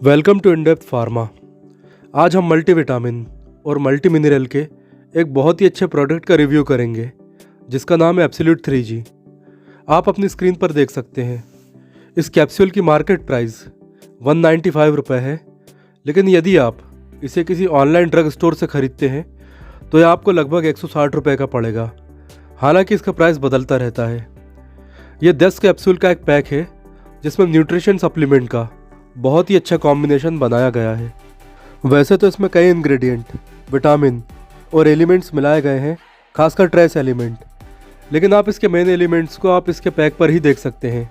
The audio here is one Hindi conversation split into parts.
Welcome to in-depth pharma. आज हम मल्टीविटामिन और मल्टी मिनरल के एक बहुत ही अच्छे प्रोडक्ट का रिव्यू करेंगे जिसका नाम है एब्सोल्यूट 3G। आप अपनी स्क्रीन पर देख सकते हैं इस कैप्सूल की मार्केट प्राइस 195 रुपये है, लेकिन यदि आप इसे किसी ऑनलाइन ड्रग स्टोर से ख़रीदते हैं तो यह आपको लगभग 160 रुपये का पड़ेगा। हालांकि इसका प्राइस बदलता रहता है। ये 10 कैप्सूल का एक पैक है जिसमें न्यूट्रिशन सप्लीमेंट का बहुत ही अच्छा कॉम्बिनेशन बनाया गया है। वैसे तो इसमें कई इंग्रेडिएंट, विटामिन और एलिमेंट्स मिलाए गए हैं, खासकर ट्रेस एलिमेंट, लेकिन आप इसके मेन एलिमेंट्स को आप इसके पैक पर ही देख सकते हैं,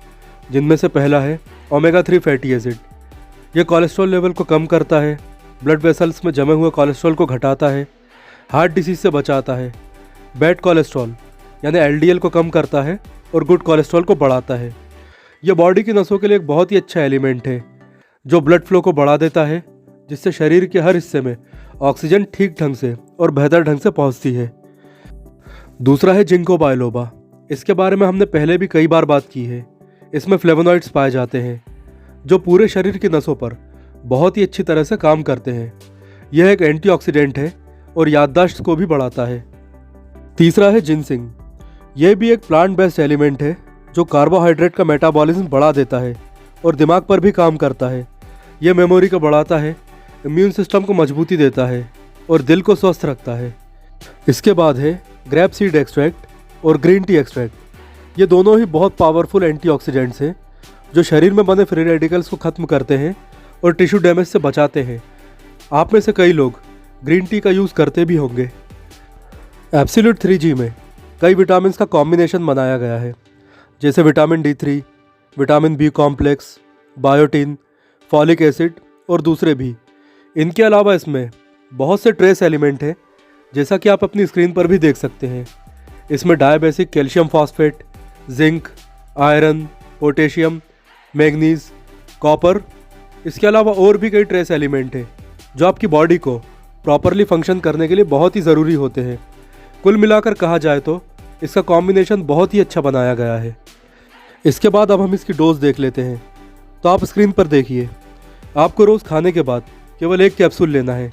जिनमें से पहला है ओमेगा 3 फैटी एसिड। यह कोलेस्ट्रॉल लेवल को कम करता है, ब्लड वेसल्स में जमे हुए कोलेस्ट्रॉल को घटाता है, हार्ट डिसीज से बचाता है, बैड कोलेस्ट्रॉल यानी LDL को कम करता है और गुड कोलेस्ट्रॉल को बढ़ाता है। यह बॉडी की नसों के लिए एक बहुत ही अच्छा एलिमेंट है जो ब्लड फ्लो को बढ़ा देता है, जिससे शरीर के हर हिस्से में ऑक्सीजन ठीक ढंग से और बेहतर ढंग से पहुंचती है। दूसरा है जिंको बायलोबा। इसके बारे में हमने पहले भी कई बार बात की है। इसमें फ्लेवोनॉइड्स पाए जाते हैं जो पूरे शरीर की नसों पर बहुत ही अच्छी तरह से काम करते हैं। यह एक एंटीऑक्सीडेंट है और याददाश्त को भी बढ़ाता है। तीसरा है जिनसिंग। यह भी एक प्लांट बेस्ड एलिमेंट है जो कार्बोहाइड्रेट का मेटाबॉलिज्म बढ़ा देता है और दिमाग पर भी काम करता है। यह मेमोरी को बढ़ाता है, इम्यून सिस्टम को मजबूती देता है और दिल को स्वस्थ रखता है। इसके बाद है ग्रेप सीड एक्सट्रैक्ट और ग्रीन टी एक्सट्रैक्ट। ये दोनों ही बहुत पावरफुल एंटीऑक्सीडेंट्स हैं जो शरीर में बने फ्री रेडिकल्स को ख़त्म करते हैं और टिश्यू डैमेज से बचाते हैं। आप में से कई लोग ग्रीन टी का यूज़ करते भी होंगे। एब्सोल्यूट 3G में कई विटामिन का कॉम्बिनेशन बनाया गया है, जैसे vitamin D3, vitamin B complex, biotin, folic acid और दूसरे भी। इनके अलावा इसमें बहुत से ट्रेस एलिमेंट हैं, जैसा कि आप अपनी स्क्रीन पर भी देख सकते हैं। इसमें dibasic calcium phosphate, zinc, iron, potassium, manganese, copper, इसके अलावा और भी कई ट्रेस एलिमेंट हैं जो आपकी बॉडी को प्रॉपरली फंक्शन करने के लिए बहुत ही ज़रूरी होते हैं। कुल मिलाकर कहा जाए तो इसका कॉम्बिनेशन बहुत ही अच्छा बनाया गया है। इसके बाद अब हम इसकी डोज देख लेते हैं। तो आप स्क्रीन पर देखिए, आपको रोज़ खाने के बाद केवल एक कैप्सूल लेना है।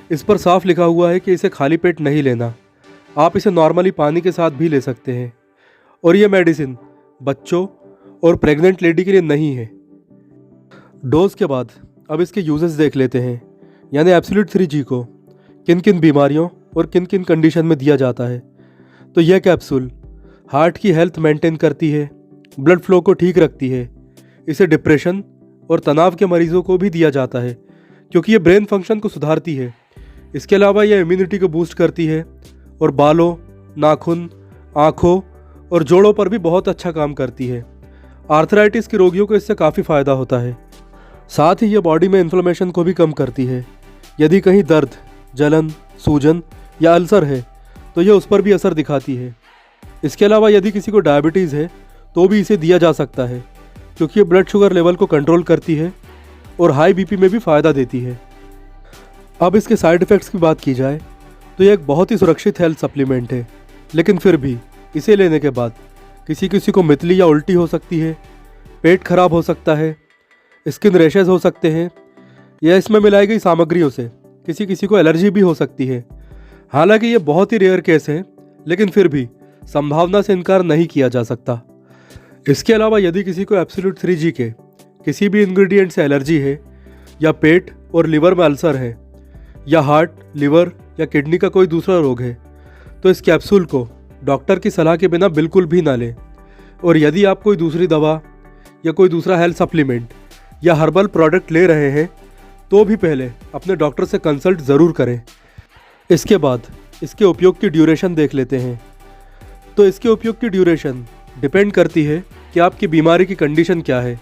इस पर साफ लिखा हुआ है कि इसे खाली पेट नहीं लेना। आप इसे नॉर्मली पानी के साथ भी ले सकते हैं। और ये मेडिसिन बच्चों और प्रेग्नेंट लेडी के लिए नहीं है। डोज के बाद अब इसके यूजेस देख लेते हैं, यानी एब्सोल्यूट 3G को किन किन बीमारियों और किन किन कंडीशन में दिया जाता है। तो यह कैप्सूल हार्ट की हेल्थ मेंटेन करती है, ब्लड फ्लो को ठीक रखती है। इसे डिप्रेशन और तनाव के मरीजों को भी दिया जाता है क्योंकि ये ब्रेन फंक्शन को सुधारती है। इसके अलावा यह इम्यूनिटी को बूस्ट करती है और बालों, नाखून, आँखों और जोड़ों पर भी बहुत अच्छा काम करती है। आर्थराइटिस के रोगियों को इससे काफ़ी फ़ायदा होता है। साथ ही यह बॉडी में इन्फ्लेमेशन को भी कम करती है। यदि कहीं दर्द, जलन, सूजन या अल्सर है तो यह उस पर भी असर दिखाती है। इसके अलावा यदि किसी को डायबिटीज़ है तो भी इसे दिया जा सकता है क्योंकि ये ब्लड शुगर लेवल को कंट्रोल करती है और हाई BP में भी फ़ायदा देती है। अब इसके साइड इफ़ेक्ट्स की बात की जाए तो यह एक बहुत ही सुरक्षित हेल्थ सप्लीमेंट है, लेकिन फिर भी इसे लेने के बाद किसी किसी को मितली या उल्टी हो सकती है, पेट खराब हो सकता है, स्किन रैशेज हो सकते हैं, या इसमें मिलाई गई सामग्रियों से किसी किसी को एलर्जी भी हो सकती है। हालांकि ये बहुत ही रेयर केस है, लेकिन फिर भी संभावना से इनकार नहीं किया जा सकता। इसके अलावा यदि किसी को एब्सोल्यूट 3G के किसी भी इंग्रेडिएंट से एलर्जी है, या पेट और लिवर में अल्सर है, या हार्ट, लिवर या किडनी का कोई दूसरा रोग है, तो इस कैप्सूल को डॉक्टर की सलाह के बिना बिल्कुल भी ना लें। और यदि आप कोई दूसरी दवा या कोई दूसरा हेल्थ सप्लीमेंट या हर्बल प्रोडक्ट ले रहे हैं तो भी पहले अपने डॉक्टर से कंसल्ट ज़रूर करें। इसके बाद इसके उपयोग की ड्यूरेशन देख लेते हैं। तो इसके उपयोग की ड्यूरेशन डिपेंड करती है कि आपकी बीमारी की कंडीशन क्या है।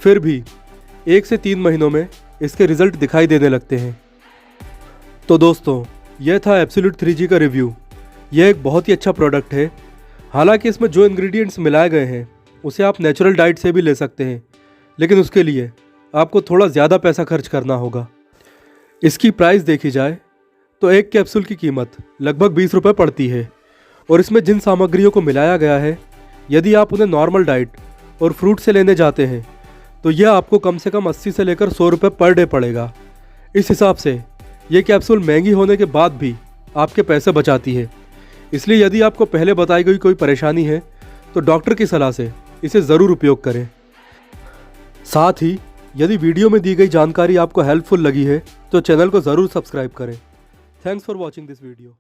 फिर भी 1 से 3 महीनों में इसके रिज़ल्ट दिखाई देने लगते हैं। तो दोस्तों, यह था एब्सोल्यूट 3G का रिव्यू। यह एक बहुत ही अच्छा प्रोडक्ट है। हालांकि इसमें जो इंग्रेडिएंट्स मिलाए गए हैं उसे आप नेचुरल डाइट से भी ले सकते हैं, लेकिन उसके लिए आपको थोड़ा ज़्यादा पैसा खर्च करना होगा। इसकी प्राइस देखी जाए तो एक कैप्सूल की कीमत लगभग 20 रुपये पड़ती है। और इसमें जिन सामग्रियों को मिलाया गया है, यदि आप उन्हें नॉर्मल डाइट और फ्रूट से लेने जाते हैं तो यह आपको कम से कम 80 से लेकर 100 रुपये पर डे पड़ेगा। इस हिसाब से ये कैप्सूल महंगी होने के बाद भी आपके पैसे बचाती है। इसलिए यदि आपको पहले बताई गई कोई परेशानी है तो डॉक्टर की सलाह से इसे ज़रूर उपयोग करें। साथ ही यदि वीडियो में दी गई जानकारी आपको हेल्पफुल लगी है तो चैनल को ज़रूर सब्सक्राइब करें। Thanks for watching this video.